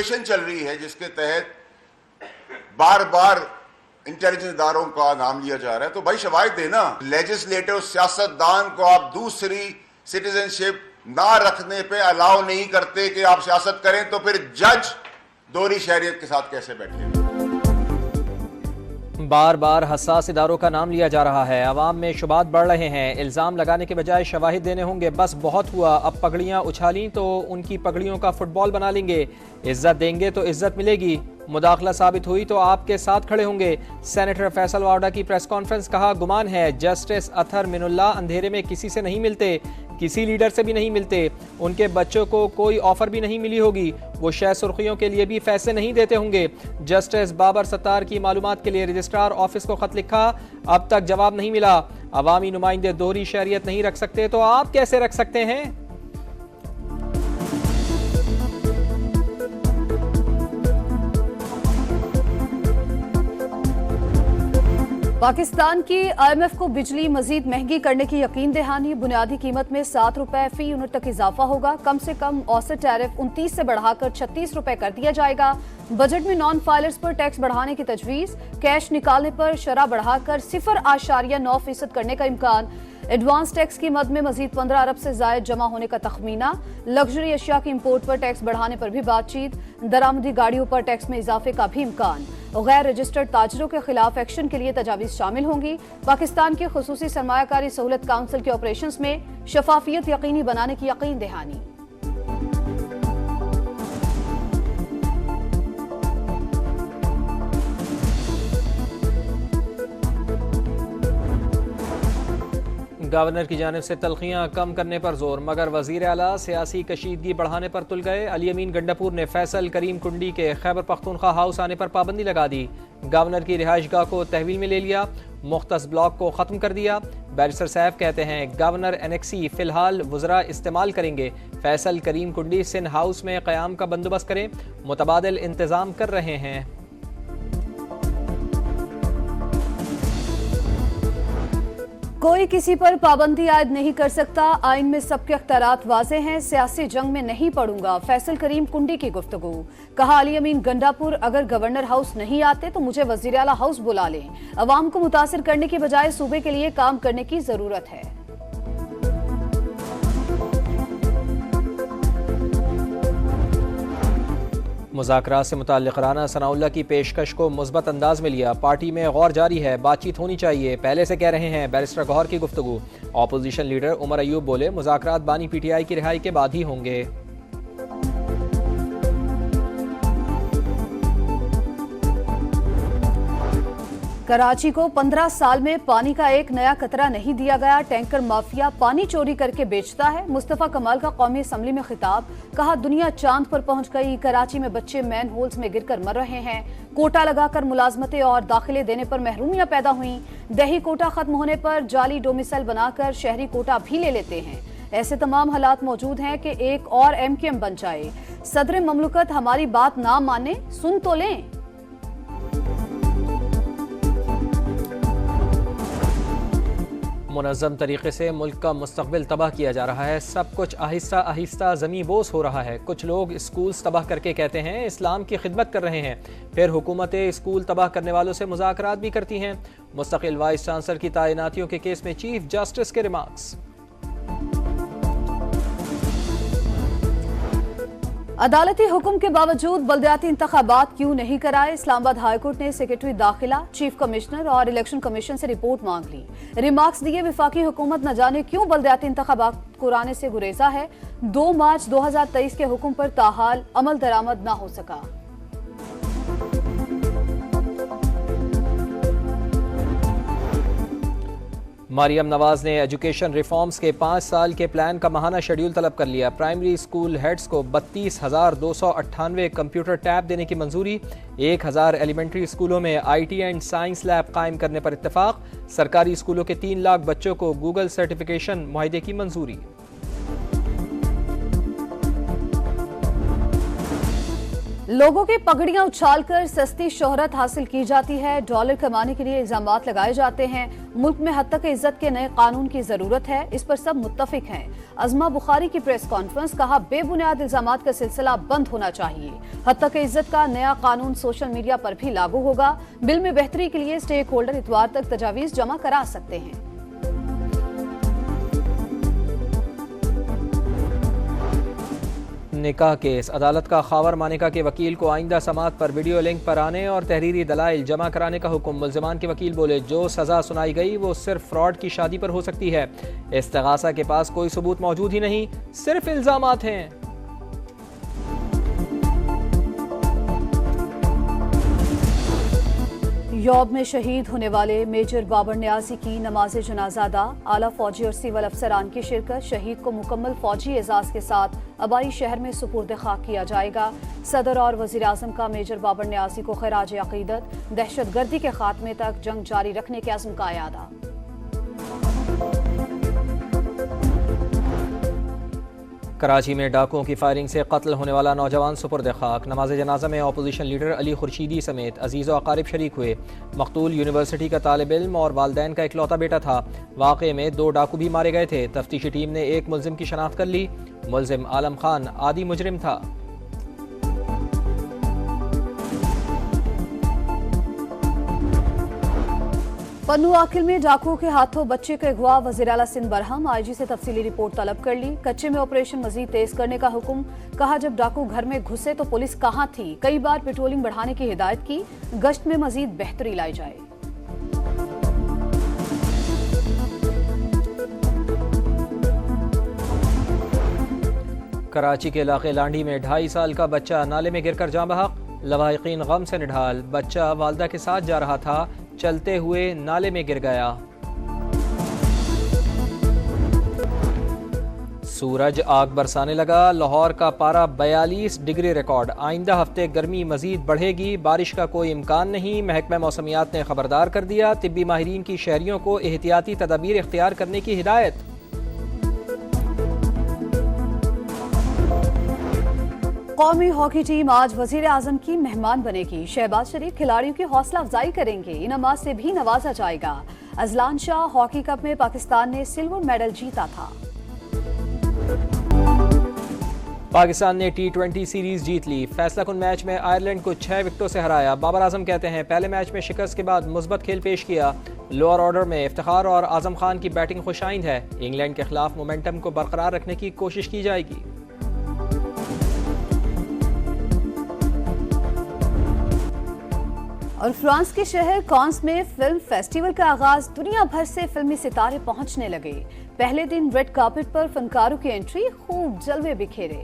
Situation चल रही है जिसके तहत बार बार इंटेलिजेंस इदारों का नाम लिया जा रहा है, तो भाई शवाहिद देना। लेजिस्लेटिव सियासतदान को आप दूसरी सिटीजनशिप ना रखने पे अलाउ नहीं करते कि आप सियासत करें, तो फिर जज दोहरी शहरियत के साथ कैसे बैठे? बार बार हसास इदारों का नाम लिया जा रहा है, अवाम में शुबात बढ़ रहे हैं, इल्ज़ाम लगाने के बजाय शवाहिद देने होंगे। बस बहुत हुआ, अब पगड़ियाँ उछाली तो उनकी पगड़ियों का फुटबॉल बना लेंगे। इज्जत देंगे तो इज्जत मिलेगी, मुदाखला साबित हुई तो आपके साथ खड़े होंगे। सेनेटर फैसल वावड़ा की प्रेस कॉन्फ्रेंस, कहा गुमान है जस्टिस अतहर मिनुल्लाह अंधेरे में किसी से नहीं मिलते, किसी लीडर से भी नहीं मिलते, उनके बच्चों को कोई ऑफर भी नहीं मिली होगी, वो शह सुर्खियों के लिए भी फैसले नहीं देते होंगे। जस्टिस बाबर सत्तार की मालूमात के लिए रजिस्ट्रार ऑफिस को खत लिखा, अब तक जवाब नहीं मिला। अवामी नुमाइंदे दोहरी शहरियत नहीं रख सकते तो आप कैसे रख सकते हैं? पाकिस्तान की IMF को बिजली मजीद महंगी करने की यकीन दहानी। बुनियादी कीमत में 7 रुपए फी यूनिट तक इजाफा होगा। कम से कम औसत टैरिफ 29 से बढ़ाकर 36 रुपए कर दिया जाएगा। बजट में नॉन फाइलर्स पर टैक्स बढ़ाने की तजवीज। कैश निकालने पर शरह बढ़ाकर 0.9% करने का इम्कान। एडवांस टैक्स की मद में मजीद 15 अरब से जायद जमा होने का तखमीना। लग्जरी अशिया की इम्पोर्ट पर टैक्स बढ़ाने पर भी बातचीत। दरामदी गाड़ियों पर टैक्स में इजाफे का भी इम्कान। गैर रजिस्टर्ड ताजरों के खिलाफ एक्शन के लिए तजावीज शामिल होंगी। पाकिस्तान के खुसूसी सरमायाकारी सहूलत काउंसिल के ऑपरेशंस में शफाफियत यकीनी बनाने की यकीन दहानी। गवर्नर की जानिब से तलखियां कम करने पर जोर, मगर वजीर आला सियासी कशीदगी बढ़ाने पर तुल गए। अली अमीन गंडापुर ने फैसल करीम कुंडी के खैबर पख्तूनख्वा हाउस आने पर पाबंदी लगा दी। गवर्नर की रिहाइशगाह को तहवील में ले लिया, मुख्तस ब्लॉक को खत्म कर दिया। बैरिस्टर साहब कहते हैं गवर्नर एनेक्सी फिलहाल वज़रा इस्तेमाल करेंगे। फैसल करीम कुंडी सिंध हाउस में क़याम का बंदोबस्त करें, मुतबादिल इंतज़ाम कर रहे हैं। कोई किसी पर पाबंदी आयद नहीं कर सकता, आइन में सबके अख्तियारात वाज़े हैं, सियासी जंग में नहीं पड़ूंगा। फैसल करीम कुंडी की गुफ्तगू। कहा अली अमीन गंडापुर अगर गवर्नर हाउस नहीं आते तो मुझे वज़ीर आला हाउस बुला लें। अवाम को मुतासिर करने की बजाय सूबे के लिए काम करने की जरूरत है। मुज़ाकरात से मुताल्लिक़ राना सनाउल्लाह की पेशकश को मुस्बत अंदाज में लिया। पार्टी में गौर जारी है, बातचीत होनी चाहिए, पहले से कह रहे हैं। बैरिस्टर गौहर की गुफ्तगू। ऑपोजिशन लीडर उमर अयूब बोले मुज़ाकरात बानी PTI की रिहाई के बाद ही होंगे। कराची को 15 साल में पानी का एक नया कतरा नहीं दिया गया। टैंकर माफिया पानी चोरी करके बेचता है। मुस्तफा कमाल का कौमी असम्बली में खिताब। कहा दुनिया चांद पर पहुंच गई, कराची में बच्चे मैन होल्स में गिरकर मर रहे हैं। कोटा लगाकर मुलाजमतें और दाखिले देने पर महरूमियां पैदा हुई। दही कोटा खत्म होने पर जाली डोमिसाइल बनाकर शहरी कोटा भी ले लेते हैं। ऐसे तमाम हालात मौजूद हैं कि एक और MKM बन जाए। सदर ममलकत हमारी बात ना माने, सुन तो लें। मुनज़्ज़म तरीके से मुल्क का मुस्तक़बिल तबाह किया जा रहा है। सब कुछ आहिस्ता आहिस्ता ज़मीं बोस हो रहा है। कुछ लोग स्कूल्स तबाह करके कहते हैं इस्लाम की खिदमत कर रहे हैं, फिर हुकूमतें स्कूल तबाह करने वालों से मुज़ाकरात भी करती हैं। मुस्तकिल वाइस चांसलर की तैनातियों के केस में चीफ जस्टिस के रिमार्क्स। अदालती हुक्म के बावजूद बल्दियाती इंतखाबात क्यों नहीं कराए? इस्लामाबाद हाईकोर्ट ने सेक्रेटरी दाखिला, चीफ कमिश्नर और इलेक्शन कमीशन से रिपोर्ट मांग ली। रिमार्क्स दिए वफाकी हुकूमत न जाने क्यों बल्दियाती इंतखाबात कराने से गुरेजा है। 2 मार्च 2023 के हुक्म पर ताहाल अमल दरामद न हो सका। मरियम नवाज ने एजुकेशन रिफॉर्म्स के 5 साल के प्लान का माहाना शेड्यूल तलब कर लिया। प्राइमरी स्कूल हेड्स को 32,298 कंप्यूटर टैब देने की मंजूरी। 1,000 एलिमेंट्री स्कूलों में IT एंड साइंस लैब कायम करने पर इत्तेफाक। सरकारी स्कूलों के 3 लाख बच्चों को गूगल सर्टिफिकेशन मुआहदे की मंजूरी। लोगों की पगड़ियां उछालकर सस्ती शोहरत हासिल की जाती है, डॉलर कमाने के लिए इल्जामात लगाए जाते हैं। मुल्क में हद तक इज्जत के नए कानून की जरूरत है, इस पर सब मुत्तफिक हैं। अज़मा बुखारी की प्रेस कॉन्फ्रेंस, कहा बेबुनियाद इल्जामात का सिलसिला बंद होना चाहिए। हद तक इज्जत का नया कानून सोशल मीडिया पर भी लागू होगा। बिल में बेहतरी के लिए स्टेक होल्डर इतवार तक तजावीज जमा करा सकते हैं। निकाह केस, अदालत का खावर मानिका के वकील को आइंदा समाअत पर वीडियो लिंक पर आने और तहरीरी दलाइल जमा कराने का हुक्म। मुल्ज़िमान के वकील बोले, जो सज़ा सुनाई गई वो सिर्फ फ्रॉड की शादी पर हो सकती है। इस्तिगासा के पास कोई सबूत मौजूद ही नहीं, सिर्फ इल्जामात हैं। यौब में शहीद होने वाले मेजर बाबर न्याजी की नमाज जनाजा अदा। आला फौजी और सिविल अफसरान की शिरकत। शहीद को मुकम्मल फौजी एजाज के साथ अबाई शहर में सुपुर्द खाक किया जाएगा। सदर और वजीर आजम का मेजर बाबर न्याजी को खराज अकीदत। दहशत गर्दी के खात्मे तक जंग जारी रखने के अज़्म का यादा। कराची में डाकुओं की फायरिंग से कत्ल होने वाला नौजवान सुपुर्द खाक। नमाज जनाजा में अपोजिशन लीडर अली खुर्शीदी समेत अजीज़ व अकारिब शरीक हुए। मकतूल यूनिवर्सिटी का तालिब इल्म और वालदैन का इकलौता बेटा था। वाक़े में 2 डाकू भी मारे गए थे। तफ्तीशी टीम ने एक मुल्जिम की शनाख्त कर ली। मुल्जिम आलम खान आदि मुजरिम था। पन्नू आकिल में डाकुओं के हाथों बच्चे के अगवा। वज़ीर आला सिंध बरहम आईजी से तफसीली रिपोर्ट तलब कर ली। कच्चे में ऑपरेशन मजीद तेज करने का हुक्म। कहा, जब डाकू घर में घुसे तो पुलिस कहां थी। कई बार पेट्रोलिंग बढ़ाने की हिदायत की। गश्त में मजीद बेहतरी लाई जाए। कराची के इलाके लांडी में 2.5 साल का बच्चा नाले में गिरकर जाँ बहक। लवाहिकीन गम से निढाल। बच्चा वालदा के साथ जा रहा था, चलते हुए नाले में गिर गया। सूरज आग बरसाने लगा। लाहौर का पारा 42 डिग्री रिकॉर्ड। आइंदा हफ्ते गर्मी मजीद बढ़ेगी, बारिश का कोई इम्कान नहीं। महकमा मौसमियात ने खबरदार कर दिया। तिब्बी माहिरीन की शहरियों को एहतियाती तदाबीर इख्तियार करने की हिदायत। कौमी हॉकी टीम आज वजीर आजम की मेहमान बनेगी। शहबाज शरीफ खिलाड़ियों की हौसला अफजाई करेंगे। इनामात से भी नवाजा जाएगा। अजलान शाह हॉकी कप में पाकिस्तान ने सिल्वर मेडल जीता था। पाकिस्तान ने T20 सीरीज जीत ली। फैसला कुन मैच में आयरलैंड को 6 विकेटों से हराया। बाबर आजम कहते हैं, पहले मैच में शिकस्त के बाद मुस्बत खेल पेश किया। लोअर ऑर्डर में इफ्तिखार और आजम खान की बैटिंग खुशाइंद है। इंग्लैंड के खिलाफ मोमेंटम को बरकरार रखने की कोशिश की जाएगी। और फ्रांस के शहर कांस में फिल्म फेस्टिवल का आगाज। दुनिया भर से फिल्मी सितारे पहुंचने लगे। पहले दिन रेड कार्पेट पर फनकारों की एंट्री, खूब जलवे बिखेरे।